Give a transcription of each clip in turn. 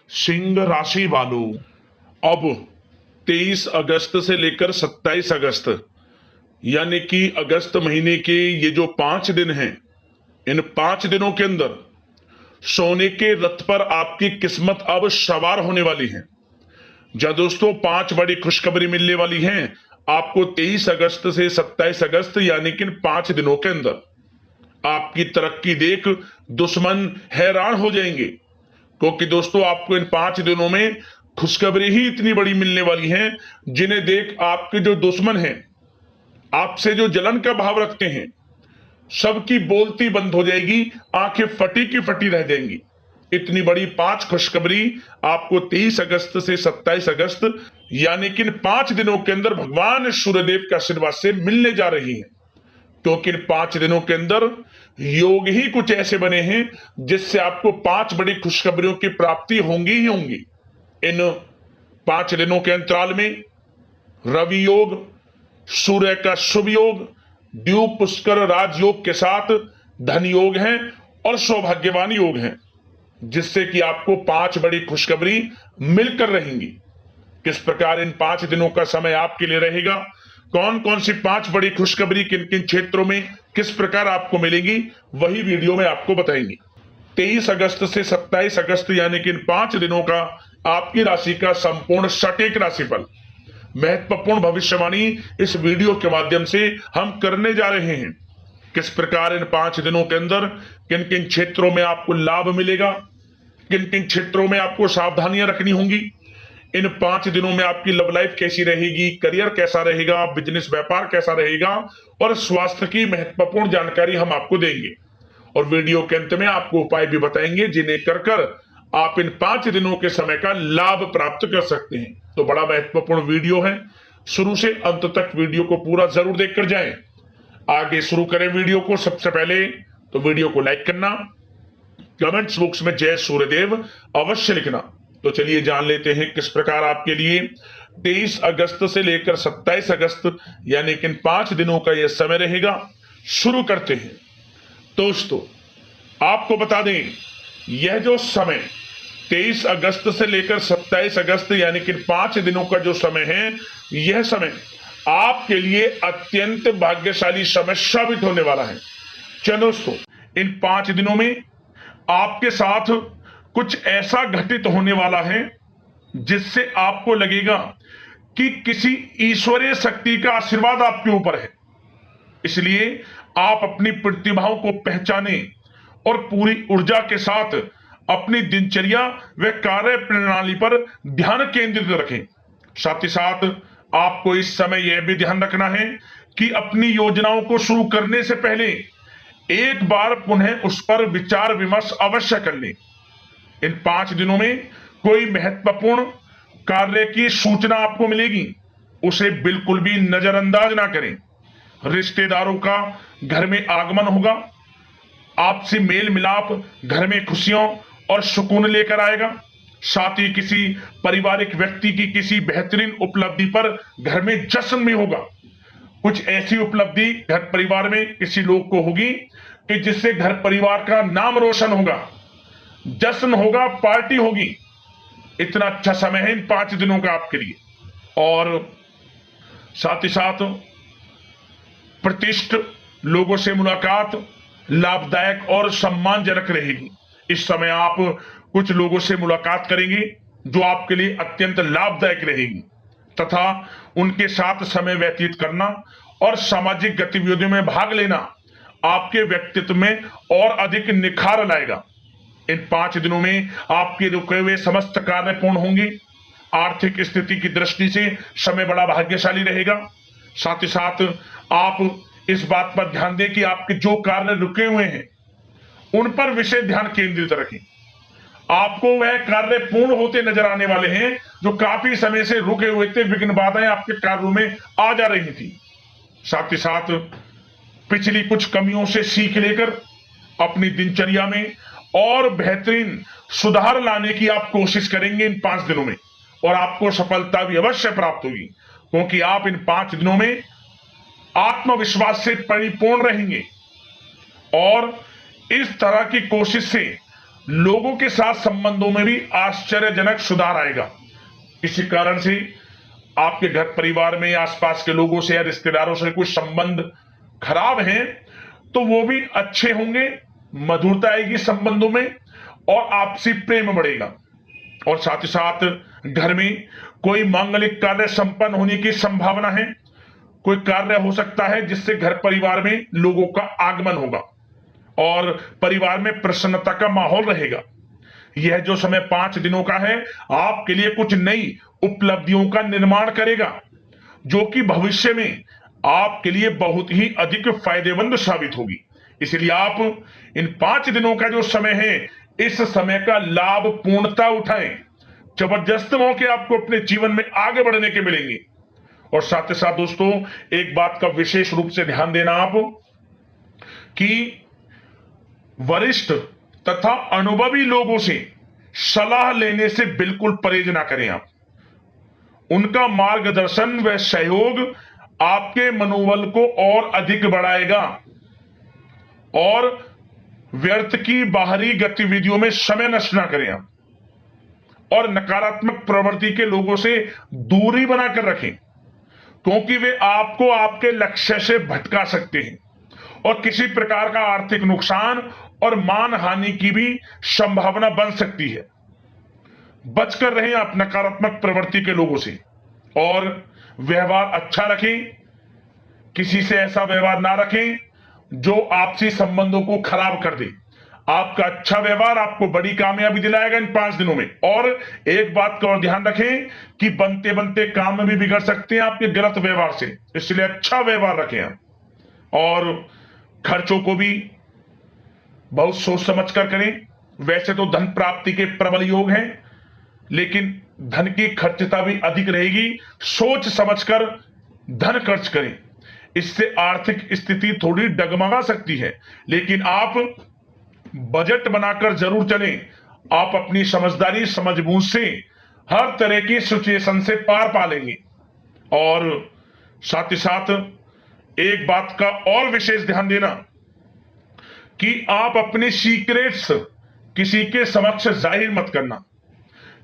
सिंह राशि वालों, अब 23 अगस्त से लेकर 27 अगस्त यानी कि अगस्त महीने के ये जो 5 दिन हैं, इन 5 दिनों के अंदर सोने के रथ पर आपकी किस्मत अब सवार होने वाली है। जा दोस्तों, 5 बड़ी खुशखबरी मिलने वाली है आपको 23 अगस्त से 27 अगस्त यानी कि इन 5 दिनों के अंदर। आपकी तरक्की देख दुश्मन हैरान हो जाएंगे, क्योंकि दोस्तों आपको इन 5 दिनों में खुशखबरी ही इतनी बड़ी मिलने वाली है, जिन्हें देख आपके जो दुश्मन हैं, आपसे जो जलन का भाव रखते हैं, सबकी बोलती बंद हो जाएगी, आंखें फटी की फटी रह जाएंगी। इतनी बड़ी 5 खुशखबरी आपको 23 अगस्त से 27 अगस्त यानी कि इन 5 दिनों के अंदर भगवान सूर्यदेव के आशीर्वाद से मिलने जा रही है। क्योंकि इन 5 दिनों के अंदर योग ही कुछ ऐसे बने हैं जिससे आपको 5 बड़ी खुशखबरियों की प्राप्ति होंगी ही होंगी। इन 5 दिनों के अंतराल में रवि योग, सूर्य का शुभ योग, द्यूप पुष्कर राजयोग के साथ धन योग है और सौभाग्यवान योग है, जिससे कि आपको 5 बड़ी खुशखबरी मिलकर रहेंगी। किस प्रकार इन 5 दिनों का समय आपके लिए रहेगा, कौन कौन सी 5 बड़ी खुशखबरी किन किन क्षेत्रों में किस प्रकार आपको मिलेगी, वही वीडियो में आपको बताएंगे। 23 अगस्त से 27 अगस्त यानी कि इन 5 दिनों का आपकी राशि का संपूर्ण सटीक राशिफल, महत्वपूर्ण भविष्यवाणी इस वीडियो के माध्यम से हम करने जा रहे हैं। किस प्रकार इन 5 दिनों के अंदर किन किन क्षेत्रों में आपको लाभ मिलेगा, किन किन क्षेत्रों में आपको सावधानियां रखनी होंगी, इन 5 दिनों में आपकी लव लाइफ कैसी रहेगी, करियर कैसा रहेगा, बिजनेस व्यापार कैसा रहेगा और स्वास्थ्य की महत्वपूर्ण जानकारी हम आपको देंगे। और वीडियो के अंत में आपको उपाय भी बताएंगे जिन्हें कर आप इन 5 दिनों के समय का लाभ प्राप्त कर सकते हैं। तो बड़ा महत्वपूर्ण वीडियो है, शुरू से अंत तक वीडियो को पूरा जरूर देखकर जाएं। आगे शुरू करें वीडियो को। सबसे पहले तो वीडियो को लाइक करना, कमेंट्स बॉक्स में जय सूर्यदेव अवश्य लिखना। तो चलिए जान लेते हैं किस प्रकार आपके लिए 23 अगस्त से लेकर 27 अगस्त यानी कि इन 5 दिनों का यह समय रहेगा। शुरू करते हैं। दोस्तों आपको बता दें, यह जो समय 23 अगस्त से लेकर 27 अगस्त यानी कि 5 दिनों का जो समय है, यह समय आपके लिए अत्यंत भाग्यशाली समय साबित होने वाला है। चलो दोस्तों, इन 5 दिनों में आपके साथ कुछ ऐसा घटित होने वाला है जिससे आपको लगेगा कि किसी ईश्वरीय शक्ति का आशीर्वाद आपके ऊपर है। इसलिए आप अपनी प्रतिभाओं को पहचानें और पूरी ऊर्जा के साथ अपनी दिनचर्या व कार्य प्रणाली पर ध्यान केंद्रित रखें। साथ ही साथ आपको इस समय यह भी ध्यान रखना है कि अपनी योजनाओं को शुरू करने से पहले एक बार पुनः उस पर विचार विमर्श अवश्य कर लें। इन 5 दिनों में कोई महत्वपूर्ण कार्य की सूचना आपको मिलेगी, उसे बिल्कुल भी नजरअंदाज ना करें। रिश्तेदारों का घर में आगमन होगा, आपसी मेल मिलाप घर में खुशियों और सुकून लेकर आएगा। साथ ही किसी पारिवारिक व्यक्ति की किसी बेहतरीन उपलब्धि पर घर में जश्न भी होगा। कुछ ऐसी उपलब्धि घर परिवार में किसी लोग को होगी कि जिससे घर परिवार का नाम रोशन होगा, जश्न होगा, पार्टी होगी। इतना अच्छा समय है इन 5 दिनों का आपके लिए। और साथ ही साथ प्रतिष्ठित लोगों से मुलाकात लाभदायक और सम्मानजनक रहेगी। इस समय आप कुछ लोगों से मुलाकात करेंगे जो आपके लिए अत्यंत लाभदायक रहेगी, तथा उनके साथ समय व्यतीत करना और सामाजिक गतिविधियों में भाग लेना आपके व्यक्तित्व में और अधिक निखार लाएगा। इन 5 दिनों में आपके रुके हुए समस्त कार्य पूर्ण होंगे। आर्थिक स्थिति की दृष्टि से समय बड़ा भाग्यशाली रहेगा। साथ ही साथ आप इस बात पर ध्यान दें कि आपके जो कार्य रुके हुए हैं उन पर विशेष ध्यान केंद्रित रखें। आपको वह कार्य पूर्ण होते नजर आने वाले हैं जो काफी समय से रुके हुए थे, विघ्न बाधाएं आपके कार्यों में आ जा रही थी। साथ ही साथ पिछली कुछ कमियों से सीख लेकर अपनी दिनचर्या में और बेहतरीन सुधार लाने की आप कोशिश करेंगे इन 5 दिनों में, और आपको सफलता भी अवश्य प्राप्त होगी, क्योंकि आप इन 5 दिनों में आत्मविश्वास से परिपूर्ण रहेंगे और इस तरह की कोशिश से लोगों के साथ संबंधों में भी आश्चर्यजनक सुधार आएगा। इसी कारण से आपके घर परिवार में आसपास के लोगों से या रिश्तेदारों से कुछ संबंध खराब हैं तो वो भी अच्छे होंगे, मधुरता आएगी संबंधों में और आपसी प्रेम बढ़ेगा। और साथ ही साथ घर में कोई मांगलिक कार्य संपन्न होने की संभावना है। कोई कार्य हो सकता है जिससे घर परिवार में लोगों का आगमन होगा और परिवार में प्रसन्नता का माहौल रहेगा। यह जो समय 5 दिनों का है आपके लिए कुछ नई उपलब्धियों का निर्माण करेगा, जो कि भविष्य में आपके लिए बहुत ही अधिक फायदेमंद साबित होगी। इसलिए आप इन 5 दिनों का जो समय है, इस समय का लाभ पूर्णता उठाएं। जबरदस्त मौके आपको अपने जीवन में आगे बढ़ने के मिलेंगे। और साथ ही साथ दोस्तों, एक बात का विशेष रूप से ध्यान देना आप कि वरिष्ठ तथा अनुभवी लोगों से सलाह लेने से बिल्कुल परहेज ना करें। आप उनका मार्गदर्शन व सहयोग आपके मनोबल को और अधिक बढ़ाएगा और व्यर्थ की बाहरी गतिविधियों में समय नष्ट ना करें आप। और नकारात्मक प्रवृत्ति के लोगों से दूरी बनाकर रखें, क्योंकि वे आपको आपके लक्ष्य से भटका सकते हैं और किसी प्रकार का आर्थिक नुकसान और मान हानि की भी संभावना बन सकती है। बचकर रहें आप नकारात्मक प्रवृत्ति के लोगों से और व्यवहार अच्छा रखें। किसी से ऐसा व्यवहार ना रखें जो आपसी संबंधों को खराब कर दे। आपका अच्छा व्यवहार आपको बड़ी कामयाबी दिलाएगा इन 5 दिनों में। और एक बात का और ध्यान रखें कि बनते बनते काम में भी बिगड़ सकते हैं आपके गलत व्यवहार से, इसलिए अच्छा व्यवहार रखें आप। और खर्चों को भी बहुत सोच समझ कर करें। वैसे तो धन प्राप्ति के प्रबल योग हैं, लेकिन धन की खर्चता भी अधिक रहेगी। सोच समझकर धन खर्च करें, इससे आर्थिक स्थिति थोड़ी डगमगा सकती है, लेकिन आप बजट बनाकर जरूर चलें। आप अपनी समझदारी समझबूझ से हर तरह की सिचुएशन से पार पा लेंगे। और साथ ही साथ एक बात का और विशेष ध्यान देना कि आप अपने सीक्रेट्स किसी के समक्ष जाहिर मत करना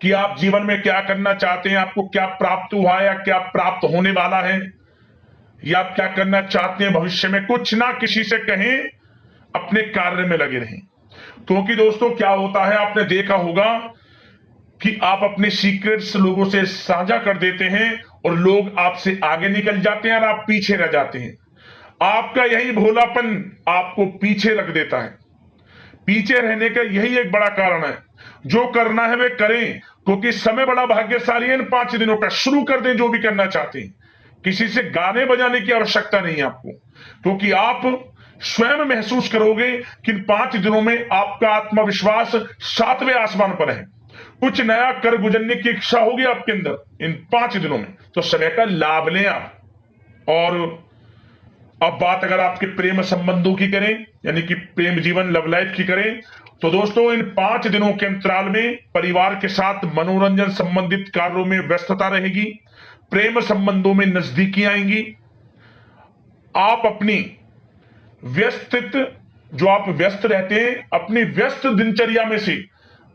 कि आप जीवन में क्या करना चाहते हैं, आपको क्या प्राप्त हुआ है या क्या प्राप्त होने वाला है, या आप क्या करना चाहते हैं भविष्य में। कुछ ना किसी से कहें, अपने कार्य में लगे रहें। क्योंकि दोस्तों क्या होता है, आपने देखा होगा कि आप अपने सीक्रेट्स लोगों से साझा कर देते हैं और लोग आपसे आगे निकल जाते हैं और आप पीछे रह जाते हैं। आपका यही भोलापन आपको पीछे रख देता है। पीछे रहने का यही एक बड़ा कारण है। जो करना है वे करें, क्योंकि समय बड़ा भाग्यशाली है। इन 5 दिनों का शुरू कर दें जो भी करना चाहते हैं। किसी से गाने बजाने की आवश्यकता नहीं है आपको, क्योंकि आप स्वयं महसूस करोगे कि इन 5 दिनों में आपका आत्मविश्वास 7वें आसमान पर है। कुछ नया कर गुजरने की इच्छा होगी आपके अंदर इन 5 दिनों में, तो समय का लाभ लें आप। और अब बात अगर आपके प्रेम संबंधों की करें, यानी कि प्रेम जीवन लव लाइफ की करें, तो दोस्तों इन 5 दिनों के अंतराल में परिवार के साथ मनोरंजन संबंधित कार्यों में व्यस्तता रहेगी। प्रेम संबंधों में नजदीकी आएंगी। आप अपनी जो आप व्यस्त रहते हैं, अपनी व्यस्त दिनचर्या में से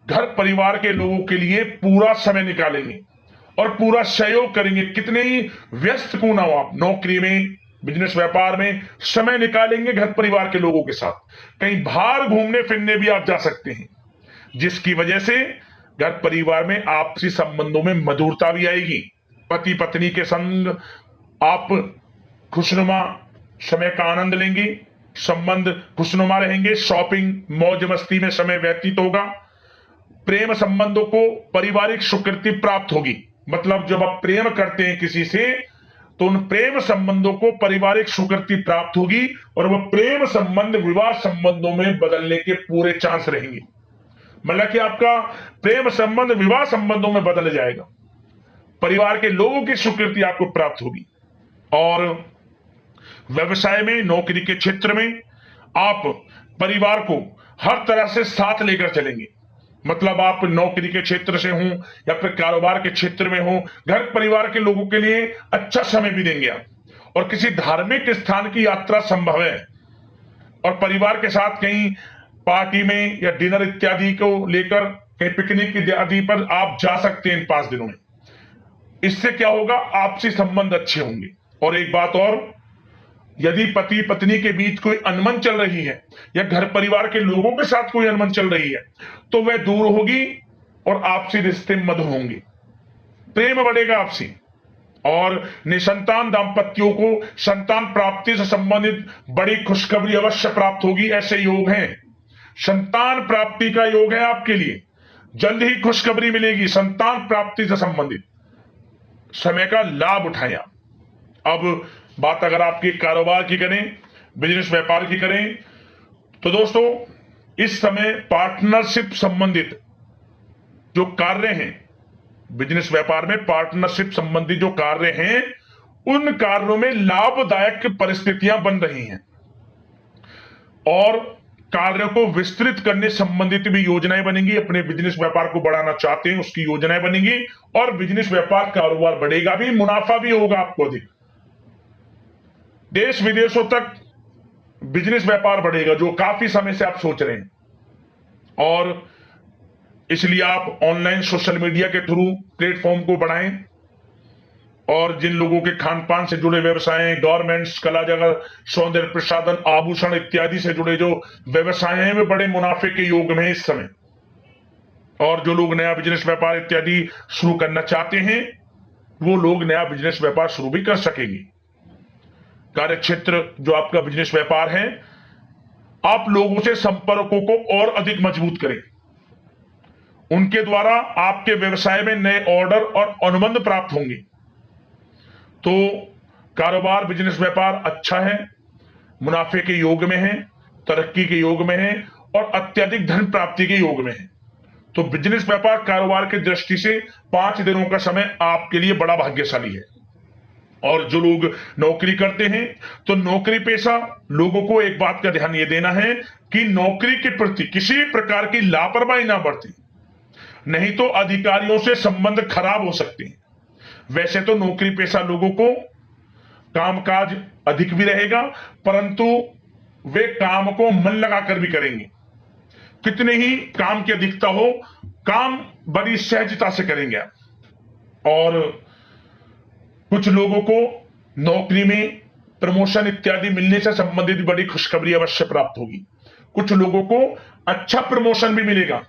घर परिवार के लोगों के लिए पूरा समय निकालेंगे और पूरा सहयोग करेंगे। कितने ही व्यस्त क्यों ना हो आप, नौकरी में, बिजनेस व्यापार में समय निकालेंगे घर परिवार के लोगों के साथ। कहीं बाहर घूमने फिरने भी आप जा सकते हैं, जिसकी वजह से घर परिवार में आपसी संबंधों में मधुरता भी आएगी। पति पत्नी के संग आप खुशनुमा समय का आनंद लेंगे, संबंध खुशनुमा रहेंगे। शॉपिंग मौज मस्ती में समय व्यतीत होगा। प्रेम संबंधों को पारिवारिक स्वीकृति प्राप्त होगी। मतलब जब आप प्रेम करते हैं किसी से, तो उन प्रेम संबंधों को पारिवारिक स्वीकृति प्राप्त होगी और वह प्रेम संबंध विवाह संबंधों में बदलने के पूरे चांस रहेंगे। मतलब कि आपका प्रेम संबंध विवाह संबंधों में बदल जाएगा। परिवार के लोगों की स्वीकृति आपको प्राप्त होगी। और व्यवसाय में, नौकरी के क्षेत्र में आप परिवार को हर तरह से साथ लेकर चलेंगे। मतलब आप नौकरी के क्षेत्र से हों या फिर कारोबार के क्षेत्र में हो, घर परिवार के लोगों के लिए अच्छा समय भी देंगे आप। और किसी धार्मिक स्थान की यात्रा संभव है और परिवार के साथ कहीं पार्टी में या डिनर इत्यादि को लेकर कहीं पिकनिक इत्यादि पर आप जा सकते हैं इन 5 दिनों में। इससे क्या होगा, आपसी संबंध अच्छे होंगे। और एक बात और, यदि पति पत्नी के बीच कोई अनबन चल रही है या घर परिवार के लोगों के साथ कोई अनबन चल रही है तो वह दूर होगी और आपसी रिश्ते मधुर होंगे, प्रेम बढ़ेगा आपसी। और निसंतान दाम्पत्यों को संतान प्राप्ति से संबंधित बड़ी खुशखबरी अवश्य प्राप्त होगी। ऐसे योग हैं, संतान प्राप्ति का योग है आपके लिए, जल्द ही खुशखबरी मिलेगी संतान प्राप्ति से संबंधित। समय का लाभ उठाएं आप। अब बात अगर आपके कारोबार की करें, बिजनेस व्यापार की करें, तो दोस्तों इस समय पार्टनरशिप संबंधित जो कार्य हैं, बिजनेस व्यापार में पार्टनरशिप संबंधी जो कार्य हैं, उन कार्यों में लाभदायक परिस्थितियां बन रही हैं और कार्यों को विस्तृत करने संबंधित भी योजनाएं बनेंगी। अपने बिजनेस व्यापार को बढ़ाना चाहते हैं उसकी योजनाएं बनेंगी और बिजनेस व्यापार कारोबार बढ़ेगा भी, मुनाफा भी होगा आपको अधिक। देश विदेशों तक बिजनेस व्यापार बढ़ेगा जो काफी समय से आप सोच रहे हैं। और इसलिए आप ऑनलाइन सोशल मीडिया के थ्रू प्लेटफॉर्म को बढ़ाएं और जिन लोगों के खान पान से जुड़े व्यवसाय, गारमेंट्स, कला जगत, सौंदर्य प्रसाधन, आभूषण इत्यादि से जुड़े जो व्यवसाय हैं वे बड़े मुनाफे के योग में इस समय। और जो लोग नया बिजनेस व्यापार इत्यादि शुरू करना चाहते हैं वो लोग नया बिजनेस व्यापार शुरू भी कर सकेंगे। कार्य क्षेत्र जो आपका बिजनेस व्यापार है, आप लोगों से संपर्कों को और अधिक मजबूत करें। उनके द्वारा आपके व्यवसाय में नए ऑर्डर और अनुबंध प्राप्त होंगे। तो कारोबार, बिजनेस व्यापार अच्छा है, मुनाफे के योग में है, तरक्की के योग में है और अत्यधिक धन प्राप्ति के योग में है। तो बिजनेस व्यापार कारोबार की दृष्टि से 5 दिनों का समय आपके लिए बड़ा भाग्यशाली है। और जो लोग नौकरी करते हैं तो नौकरी पेशा लोगों को एक बात का ध्यान यह देना है कि नौकरी के प्रति किसी प्रकार की लापरवाही ना बरतें, नहीं तो अधिकारियों से संबंध खराब हो सकते हैं। वैसे तो नौकरी पेशा लोगों को कामकाज अधिक भी रहेगा, परंतु वे काम को मन लगाकर भी करेंगे। कितने ही काम की अधिकता हो, काम बड़ी सहजता से करेंगे आप। और कुछ लोगों को नौकरी में प्रमोशन इत्यादि मिलने से संबंधित बड़ी खुशखबरी अवश्य प्राप्त होगी। कुछ लोगों को अच्छा प्रमोशन भी मिलेगा,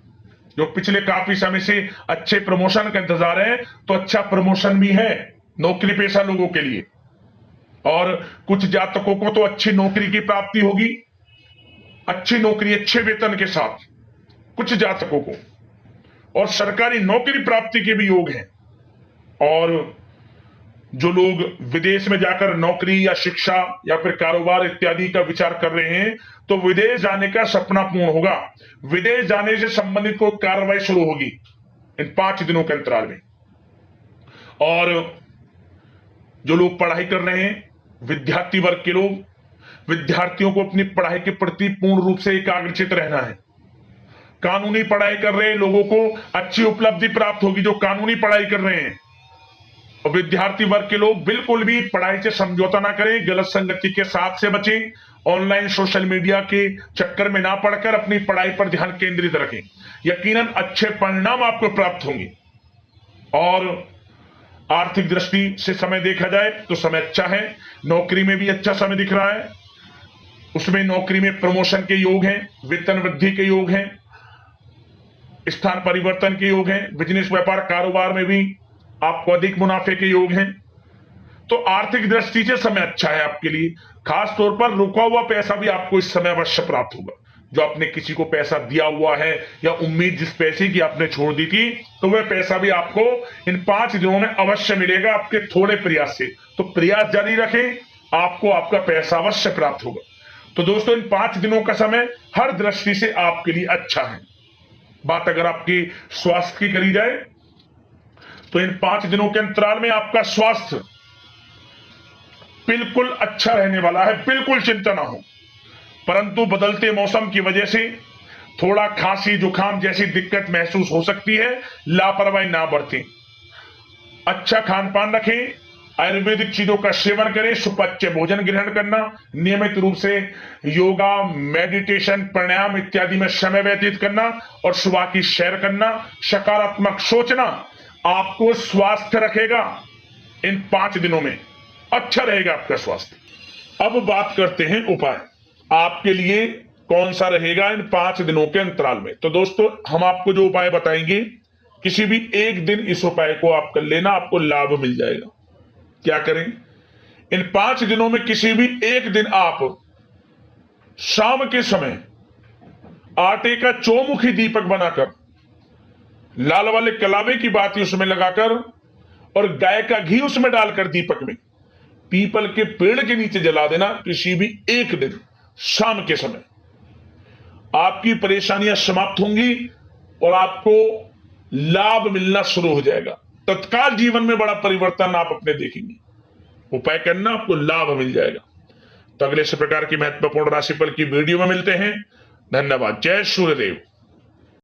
जो पिछले काफी समय से अच्छे प्रमोशन का इंतजार है तो अच्छा प्रमोशन भी है नौकरी पेशा लोगों के लिए। और कुछ जातकों को तो अच्छी नौकरी की प्राप्ति होगी, अच्छी नौकरी अच्छे वेतन के साथ कुछ जातकों को, और सरकारी नौकरी प्राप्ति के भी योग हैं। और जो लोग विदेश में जाकर नौकरी या शिक्षा या फिर कारोबार इत्यादि का विचार कर रहे हैं तो विदेश जाने का सपना पूर्ण होगा। विदेश जाने से संबंधित कोई कार्रवाई शुरू होगी इन 5 दिनों के अंतराल में। और जो लोग पढ़ाई कर रहे हैं, विद्यार्थी वर्ग के लोग, विद्यार्थियों को अपनी पढ़ाई के प्रति पूर्ण रूप से एकाग्रचित रहना है। कानूनी पढ़ाई कर रहे लोगों को अच्छी उपलब्धि प्राप्त होगी जो कानूनी पढ़ाई कर रहे हैं। और विद्यार्थी वर्ग के लोग बिल्कुल भी पढ़ाई से समझौता ना करें, गलत संगति के साथ से बचें, ऑनलाइन सोशल मीडिया के चक्कर में ना पड़कर अपनी पढ़ाई पर ध्यान केंद्रित रखें। यकीनन अच्छे परिणाम आपको प्राप्त होंगे। और आर्थिक दृष्टि से समय देखा जाए तो समय अच्छा है, नौकरी में भी अच्छा समय दिख रहा है। उसमें नौकरी में प्रमोशन के योग हैं, वेतन वृद्धि के योग हैं, स्थान परिवर्तन के योग हैं। बिजनेस व्यापार कारोबार में भी आपको अधिक मुनाफे के योग हैं। तो आर्थिक दृष्टि से समय अच्छा है आपके लिए। खास तौर पर रुका हुआ पैसा भी आपको इस समय अवश्य प्राप्त होगा। जो आपने किसी को पैसा दिया हुआ है या उम्मीद जिस पैसे की आपने छोड़ दी थी, तो वह पैसा भी आपको इन 5 दिनों में अवश्य मिलेगा आपके थोड़े प्रयास से। तो प्रयास जारी रखें, आपको आपका पैसा अवश्य प्राप्त होगा। तो दोस्तों, इन 5 दिनों का समय हर दृष्टि से आपके लिए अच्छा है। बात अगर आपकी स्वास्थ्य की करी जाए तो इन 5 दिनों के अंतराल में आपका स्वास्थ्य बिल्कुल अच्छा रहने वाला है, बिल्कुल चिंता ना हो। परंतु बदलते मौसम की वजह से थोड़ा खांसी जुकाम जैसी दिक्कत महसूस हो सकती है, लापरवाही ना बरतें। अच्छा खान पान रखें, आयुर्वेदिक चीजों का सेवन करें, सुपाच्य भोजन ग्रहण करना, नियमित रूप से योगा, मेडिटेशन, प्राणायाम इत्यादि में समय व्यतीत करना और सुबह की सैर करना, सकारात्मक सोचना आपको स्वास्थ्य रखेगा। इन 5 दिनों में अच्छा रहेगा आपका स्वास्थ्य। अब बात करते हैं उपाय आपके लिए कौन सा रहेगा इन 5 दिनों के अंतराल में। तो दोस्तों, हम आपको जो उपाय बताएंगे, किसी भी एक दिन इस उपाय को आप कर लेना, आपको लाभ मिल जाएगा। क्या करें? इन 5 दिनों में किसी भी एक दिन आप शाम के समय आटे का चौमुखी दीपक बनाकर, लाल वाले कलावे की बाती उसमें लगाकर और गाय का घी उसमें डालकर दीपक में पीपल के पेड़ के नीचे जला देना। किसी भी एक दिन शाम के समय आपकी परेशानियां समाप्त होंगी और आपको लाभ मिलना शुरू हो जाएगा। तत्काल जीवन में बड़ा परिवर्तन आप अपने देखेंगे। उपाय करना, आपको लाभ मिल जाएगा। तो अगले इस प्रकार की महत्वपूर्ण राशिफल की वीडियो में मिलते हैं। धन्यवाद। जय सूर्यदेव।